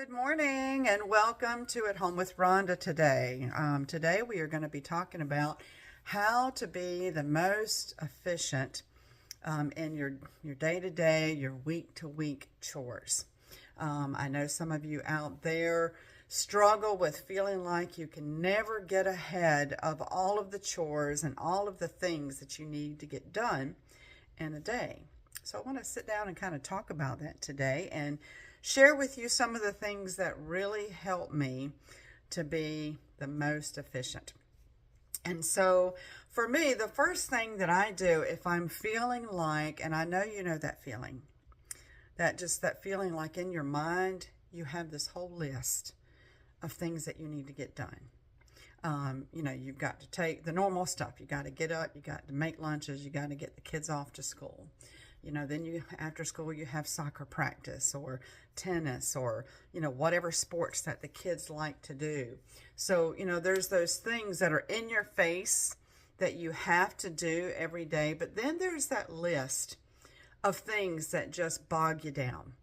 Good morning and welcome to At Home with Rhonda today. Today we are going to be talking about how to be the most efficient in your day-to-day, your week-to-week chores. I know some of you out there struggle with feeling like you can never get ahead of all of the chores and all of the things that you need to get done in a day. So I want to sit down and kind of talk about that today and share with you some of the things that really help me to be the most efficient. And so for me, the first thing that I do if I'm feeling like, and I know you know that feeling, that feeling like in your mind, you have this whole list of things that you need to get done. You've got to take the normal stuff. You got to get up, you got to make lunches, you got to get the kids off to school. Then after school, you have soccer practice or tennis or, whatever sports that the kids like to do. So, there's those things that are in your face that you have to do every day. But then there's that list of things that just bog you down.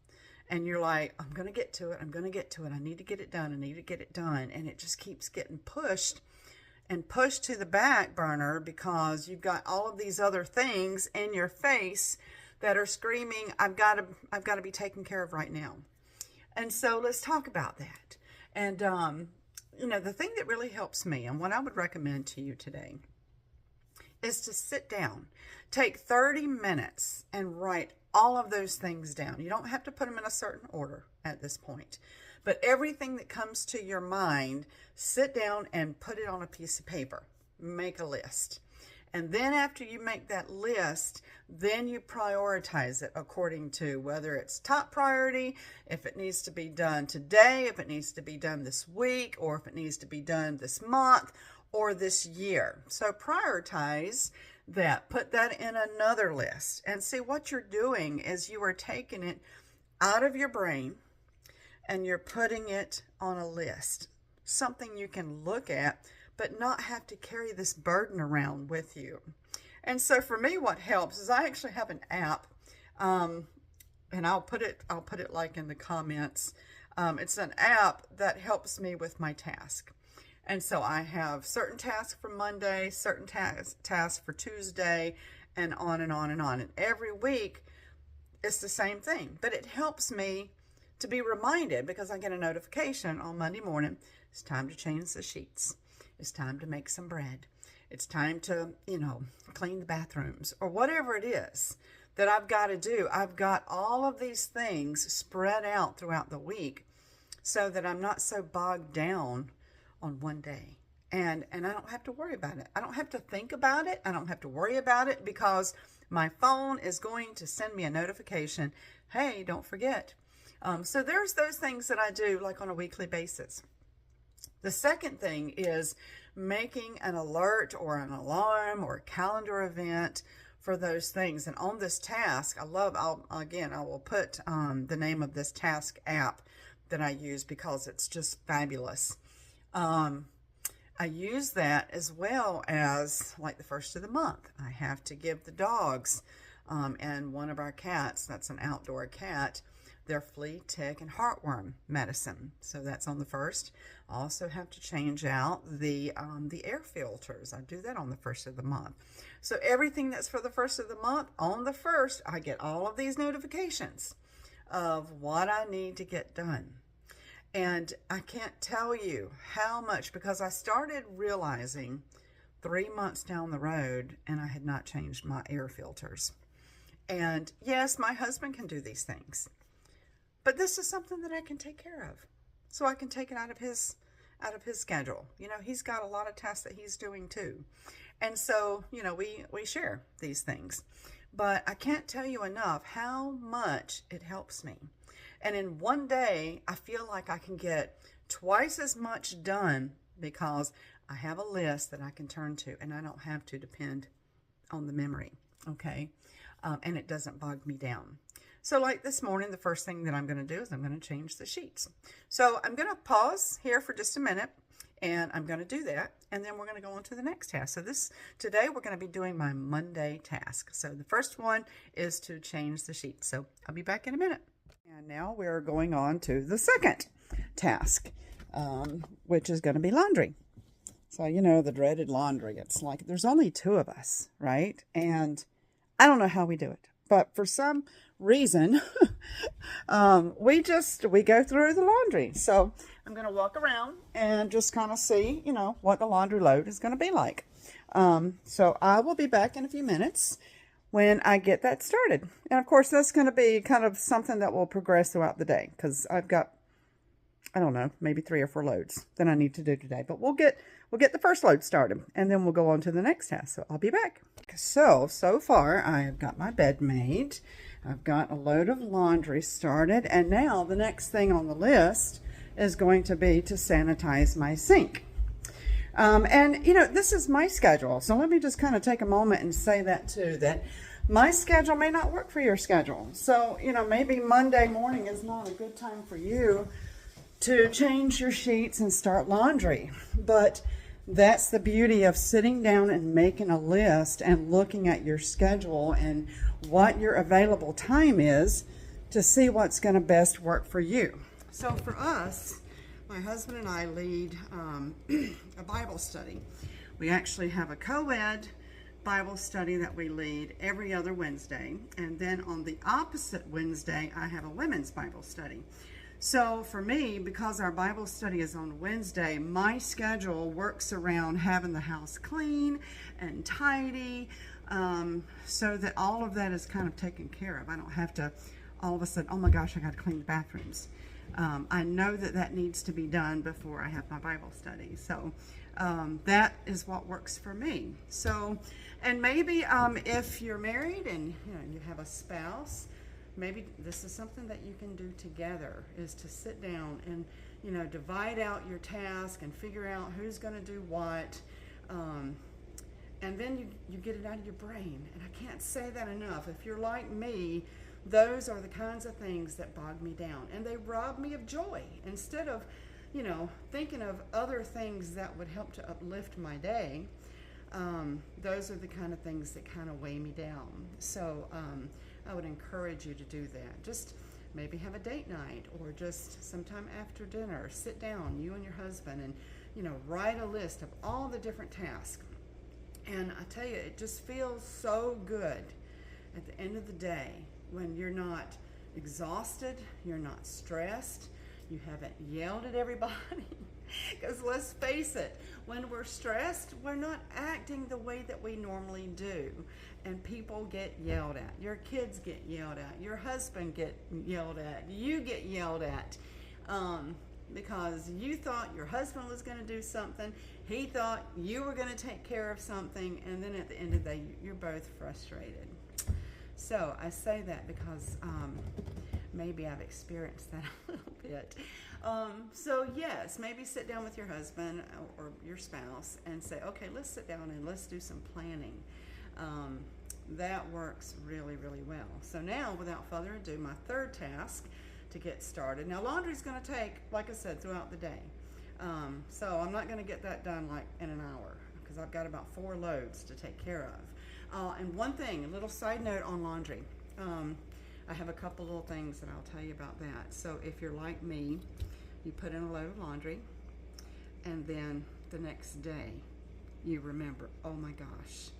And you're like, I'm going to get to it. I'm going to get to it. I need to get it done. I need to get it done. And it just keeps getting pushed and pushed to the back burner because you've got all of these other things in your face that are screaming, I've got to be taken care of right now. And so let's talk about that. And, the thing that really helps me and what I would recommend to you today is to sit down, take 30 minutes and write all of those things down. You don't have to put them in a certain order at this point, but everything that comes to your mind, sit down and put it on a piece of paper. Make a list. And then after you make that list, then you prioritize it according to whether it's top priority, if it needs to be done today, if it needs to be done this week, or if it needs to be done this month or this year. So prioritize that. Put that in another list. And see, what you're doing is you are taking it out of your brain and you're putting it on a list. Something you can look at but not have to carry this burden around with you. And so for me, what helps is I actually have an app, and I'll put it like in the comments. It's an app that helps me with my task. And so I have certain tasks for Monday, certain tasks for Tuesday, and on and on and on. And every week it's the same thing, but it helps me to be reminded because I get a notification on Monday morning. It's time to change the sheets. It's time to make some bread. It's time to, clean the bathrooms or whatever it is that I've got to do. I've got all of these things spread out throughout the week so that I'm not so bogged down on one day. And I don't have to worry about it. I don't have to think about it. I don't have to worry about it because my phone is going to send me a notification. Hey, don't forget. So there's those things that I do like on a weekly basis. The second thing is making an alert or an alarm or a calendar event for those things. And on this task, I will put the name of this task app that I use because it's just fabulous. I use that as well as like the first of the month. I have to give the dogs and one of our cats, that's an outdoor cat, their flea, tick, and heartworm medicine. So that's on the first. I also have to change out the air filters. I do that on the first of the month. So everything that's for the first of the month, on the first, I get all of these notifications of what I need to get done. And I can't tell you how much, because I started realizing 3 months down the road and I had not changed my air filters. And yes, my husband can do these things. But this is something that I can take care of. So I can take it out of his schedule. He's got a lot of tasks that he's doing too. And so, we share these things. But I can't tell you enough how much it helps me. And in one day, I feel like I can get twice as much done because I have a list that I can turn to and I don't have to depend on the memory. Okay. And it doesn't bog me down. So like this morning, the first thing that I'm going to do is I'm going to change the sheets. So I'm going to pause here for just a minute and I'm going to do that. And then we're going to go on to the next task. So today we're going to be doing my Monday task. So the first one is to change the sheets. So I'll be back in a minute. And now we're going on to the second. task, which is going to be laundry. So, you know, the dreaded laundry. It's like there's only two of us, right? And I don't know how we do it, but for some reason, we go through the laundry. So I'm going to walk around and just kind of see, you know, what the laundry load is going to be like. So I will be back in a few minutes when I get that started. And of course, that's going to be kind of something that will progress throughout the day because I've got, I don't know, maybe 3 or 4 loads that I need to do today. But we'll get the first load started and then we'll go on to the next task. So I'll be back. So far I have got my bed made. I've got a load of laundry started. And now the next thing on the list is going to be to sanitize my sink. And you know, this is my schedule. So let me just kind of take a moment and say that too, that my schedule may not work for your schedule. So, you know, maybe Monday morning is not a good time for you to change your sheets and start laundry. But that's the beauty of sitting down and making a list and looking at your schedule and what your available time is to see what's going to best work for you. So for us, my husband and I lead a Bible study. We actually have a co-ed Bible study that we lead every other Wednesday. And then on the opposite Wednesday, I have a women's Bible study. So for me, because our Bible study is on Wednesday, my schedule works around having the house clean and tidy, so that all of that is kind of taken care of. I don't have to all of a sudden, oh my gosh, I got to clean the bathrooms. I know that needs to be done before I have my Bible study. So that is what works for me. So, and maybe if you're married and you have a spouse, maybe this is something that you can do together, is to sit down and, divide out your task and figure out who's going to do what. And then you get it out of your brain. And I can't say that enough. If you're like me, those are the kinds of things that bog me down. And they rob me of joy. Instead of, thinking of other things that would help to uplift my day, those are the kind of things that kind of weigh me down. So I would encourage you to do that. Just maybe have a date night, or just sometime after dinner, sit down, you and your husband, and write a list of all the different tasks. And I tell you, it just feels so good at the end of the day when you're not exhausted, you're not stressed, you haven't yelled at everybody. Because let's face it, when we're stressed, we're not acting the way that we normally do. And people get yelled at. Your kids get yelled at. Your husband get yelled at. You get yelled at. Because you thought your husband was going to do something. He thought you were going to take care of something. And then at the end of the day, you're both frustrated. So I say that because maybe I've experienced that a little bit. So yes, maybe sit down with your husband or your spouse and say, okay, let's sit down and let's do some planning. That works really, really well. So now, without further ado, my third task to get started. Now, laundry is going to take, like I said, throughout the day. So I'm not going to get that done like in an hour because I've got about 4 loads to take care of. And one thing, a little side note on laundry. I have a couple little things that I'll tell you about that. So if you're like me, you put in a load of laundry, and then the next day you remember, oh my gosh,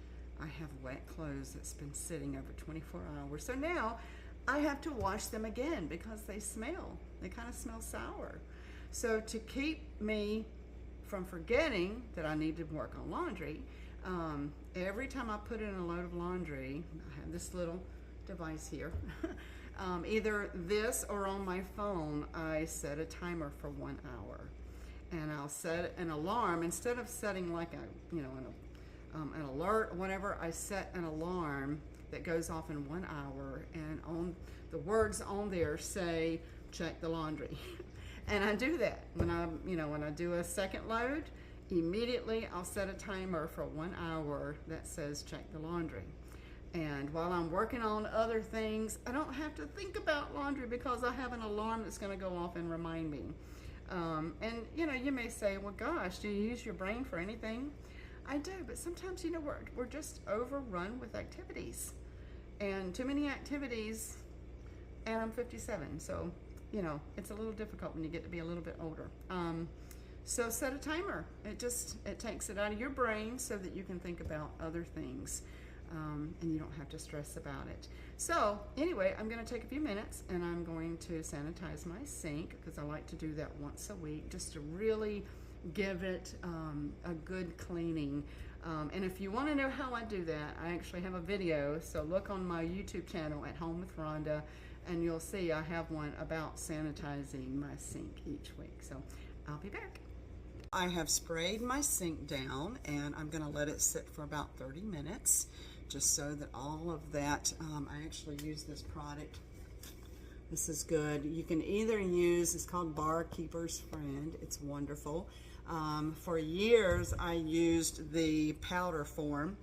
I have wet clothes that's been sitting over 24 hours. So now I have to wash them again because they smell. They kind of smell sour. So to keep me from forgetting that I need to work on laundry, every time I put in a load of laundry, I have this little device here. Either this or on my phone, I set a timer for 1 hour. And I'll set an alarm. Instead of setting like an alert or whatever, I set an alarm that goes off in 1 hour, and on the words on there say check the laundry. And I do that when I do a second load. Immediately I'll set a timer for 1 hour that says check the laundry. And while I'm working on other things, I don't have to think about laundry because I have an alarm that's going to go off and remind me. And you may say, well, gosh, do you use your brain for anything? I do, but sometimes, we're just overrun with activities. And too many activities, and I'm 57, so you know, it's a little difficult when you get to be a little bit older. So set a timer. It takes it out of your brain so that you can think about other things, and you don't have to stress about it. So anyway, I'm going to take a few minutes and I'm going to sanitize my sink, because I like to do that once a week just to really give it a good cleaning. And if you want to know how I do that, I actually have a video, so look on my YouTube channel at Home with Rhonda, and you'll see I have one about sanitizing my sink each week. So I'll be back. I have sprayed my sink down, and I'm going to let it sit for about 30 minutes, just so that all of that, I actually use this product. This is good. You can either use, it's called Barkeeper's Friend. It's wonderful. For years, I used the powder form,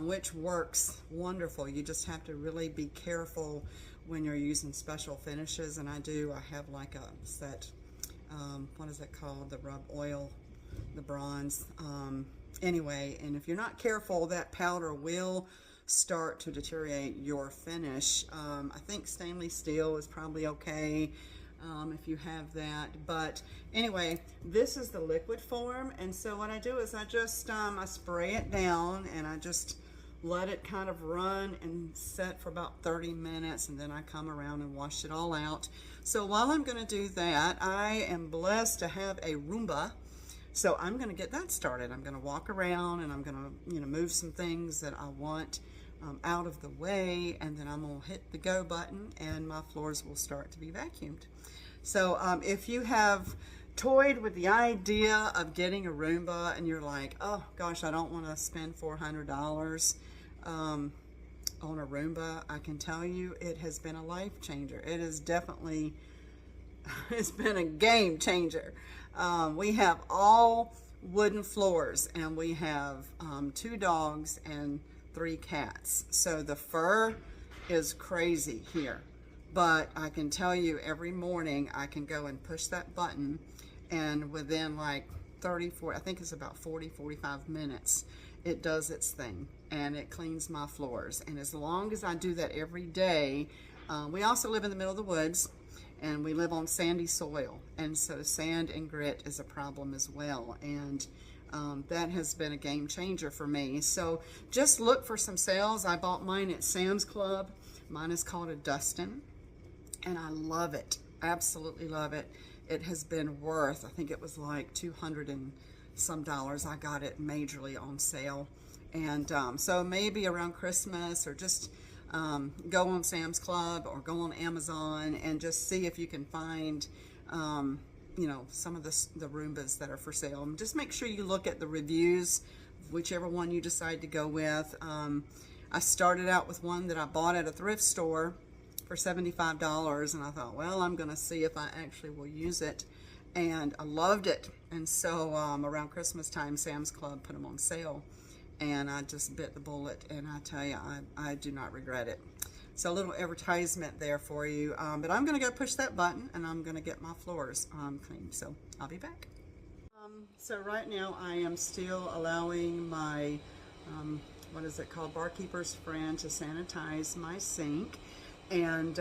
which works wonderful. You just have to really be careful when you're using special finishes, and I have like a set, what is it called? The rub oil, the bronze. Anyway, and if you're not careful, that powder will start to deteriorate your finish. I think stainless steel is probably okay if you have that, but anyway, this is the liquid form, and so what I do is I just I spray it down, and I just let it kind of run and set for about 30 minutes, and then I come around and wash it all out. So while I'm going to do that, I am blessed to have a Roomba. So I'm going to get that started. I'm going to walk around, and I'm going to, you know, move some things that I want out of the way, and then I'm going to hit the go button, and my floors will start to be vacuumed. So if you have toyed with the idea of getting a Roomba and you're like, oh gosh, I don't want to spend $400 on a Roomba, I can tell you it has been a life changer. It is definitely, it's been a game changer. We have all wooden floors, and we have 2 dogs and 3 cats. So the fur is crazy here. But I can tell you, every morning I can go and push that button, and within like 40, I think it's about 45 minutes, it does its thing, and it cleans my floors. And as long as I do that every day, we also live in the middle of the woods, and we live on sandy soil, and so sand and grit is a problem as well, and that has been a game changer for me. So just look for some sales. I bought mine at Sam's Club. Mine is called a Dustin, and I love it. Absolutely love it. It has been worth, I think it was like $200 and some. I got it majorly on sale, and so maybe around Christmas, or just go on Sam's Club or go on Amazon and just see if you can find you know, some of the Roombas that are for sale. And just make sure you look at the reviews, whichever one you decide to go with. I started out with one that I bought at a thrift store for $75, and I thought, well, I'm going to see if I actually will use it, and I loved it. And so around Christmas time, Sam's Club put them on sale, and I just bit the bullet, and I tell you, I do not regret it. So a little advertisement there for you, but I'm going to go push that button, and I'm going to get my floors clean. So I'll be back. So right now I am still allowing my what is it called, Barkeeper's Friend, to sanitize my sink. And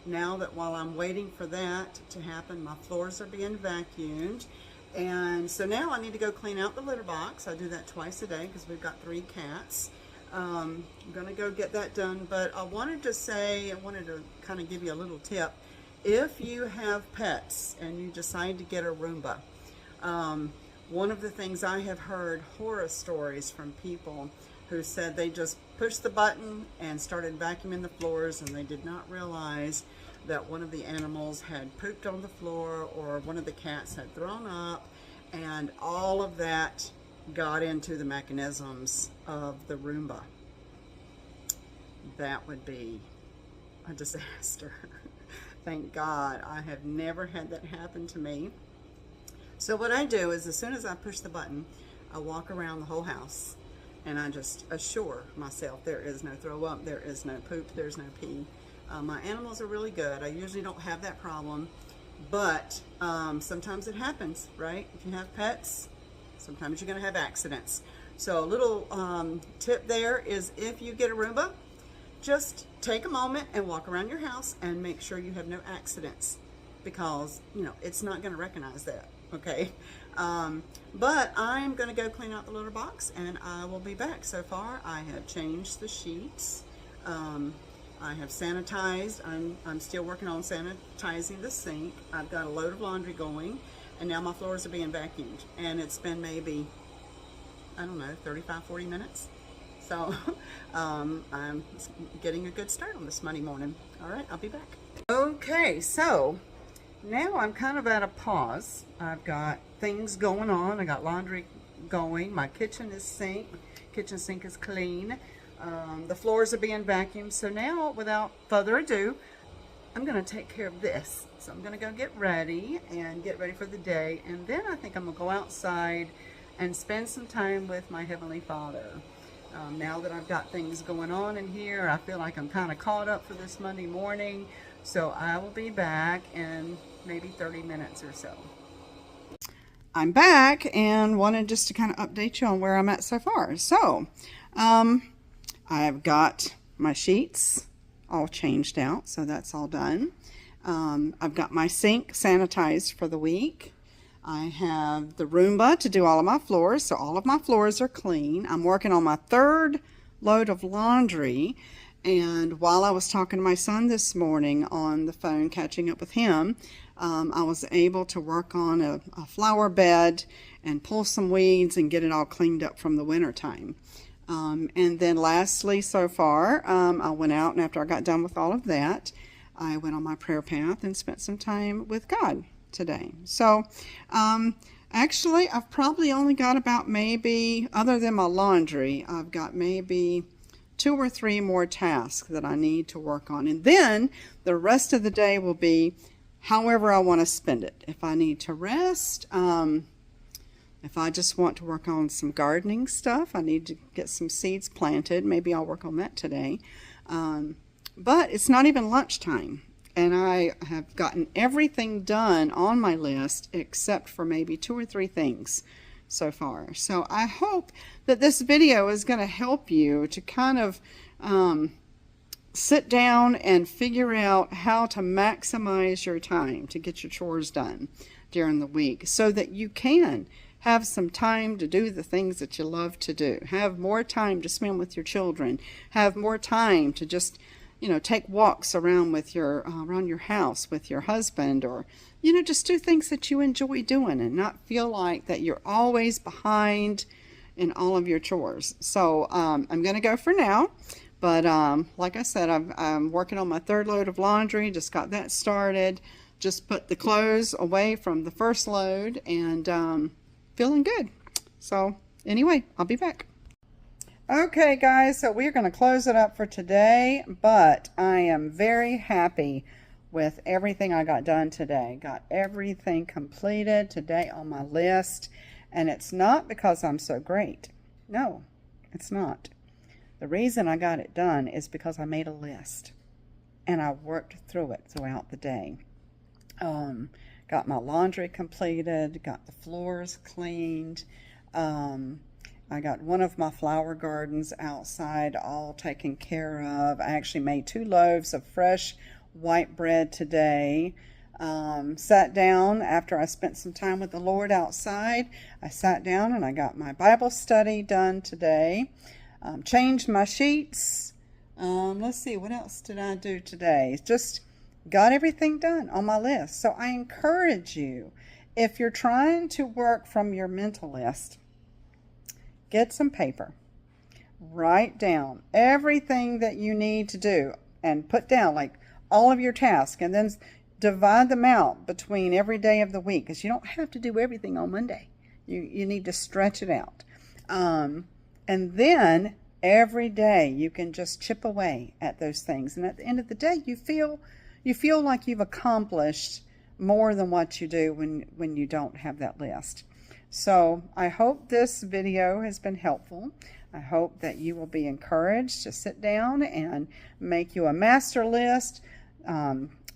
now that while I'm waiting for that to happen, my floors are being vacuumed. And so now I need to go clean out the litter box. I do that twice a day because we've got 3 cats. I'm going to go get that done. But I wanted to kind of give you a little tip. If you have pets and you decide to get a Roomba, one of the things I have heard horror stories from people who said they just pushed the button and started vacuuming the floors, and they did not realize that one of the animals had pooped on the floor, or one of the cats had thrown up, and all of that got into the mechanisms of the Roomba. That would be a disaster. Thank God I have never had that happen to me. So what I do is, as soon as I push the button, I walk around the whole house, and I just assure myself there is no throw up, there is no poop, there's no pee. My animals are really good. I usually don't have that problem, but sometimes it happens, right? If you have pets, sometimes you're going to have accidents. So a little tip there is, if you get a Roomba, just take a moment and walk around your house and make sure you have no accidents. because, you know, it's not going to recognize that, okay? But I'm going to go clean out the litter box, and I will be back. So far, I have changed the sheets. I have sanitized. I'm still working on sanitizing the sink. I've got a load of laundry going, and now my floors are being vacuumed. And it's been maybe, I don't know, 35, 40 minutes. So I'm getting a good start on this Monday morning. All right, I'll be back. Okay, so now I'm kind of at a pause. I've got things going on. I got laundry going. My kitchen sink is clean. The floors are being vacuumed. So now, without further ado, I'm going to take care of this. So I'm going to go get ready for the day. And then I think I'm going to go outside and spend some time with my Heavenly Father. Now that I've got things going on in here, I feel like I'm kind of caught up for this Monday morning. So I will be back in maybe 30 minutes or so. I'm back and wanted just to kind of update you on where I'm at so far. So, I've got my sheets all changed out, so that's all done. I've got my sink sanitized for the week. I have the Roomba to do all of my floors, so all of my floors are clean. I'm working on my third load of laundry, and while I was talking to my son this morning on the phone, catching up with him, I was able to work on a flower bed and pull some weeds and get it all cleaned up from the winter time. And then lastly, so far, I went out, and after I got done with all of that, I went on my prayer path and spent some time with God today. So, actually, I've probably only got about maybe, other than my laundry, I've got maybe 2 or 3 more tasks that I need to work on. And then the rest of the day will be however I want to spend it. If I need to rest, if I just want to work on some gardening stuff, I need to get some seeds planted. Maybe I'll work on that today. But it's not even lunchtime, and I have gotten everything done on my list except for maybe 2 or 3 things so far. So I hope that this video is going to help you to kind of sit down and figure out how to maximize your time to get your chores done during the week so that you can have some time to do the things that you love to do. Have more time to spend with your children. Have more time to just, you know, take walks around with around your house with your husband, or, you know, just do things that you enjoy doing and not feel like that you're always behind in all of your chores. So I'm going to go for now. But like I said, I'm working on my third load of laundry. Just got that started. Just put the clothes away from the first load, and feeling good. So anyway, I'll be back. Okay, guys, so we're going to close it up for today, but I am very happy with everything I got done today. Got everything completed today on my list, and it's not because I'm so great. No, it's not. The reason I got it done is because I made a list, and I worked through it throughout the day. Got my laundry completed, got the floors cleaned. I got one of my flower gardens outside all taken care of. I actually made 2 loaves of fresh white bread today. Sat down after I spent some time with the Lord outside. I sat down and I got my Bible study done today. Changed my sheets. Let's see, what else did I do today? Just got everything done on my list. So I encourage you, if you're trying to work from your mental list, get some paper. Write down everything that you need to do and put down like all of your tasks, and then divide them out between every day of the week, because you don't have to do everything on Monday. You need to stretch it out. And then every day you can just chip away at those things. And at the end of the day, you feel like you've accomplished more than what you do when you don't have that list. So I hope this video has been helpful. I hope that you will be encouraged to sit down and make you a master list.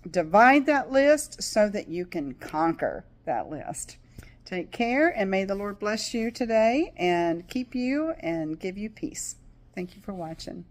Divide that list so that you can conquer that list. Take care, and may the Lord bless you today and keep you and give you peace. Thank you for watching.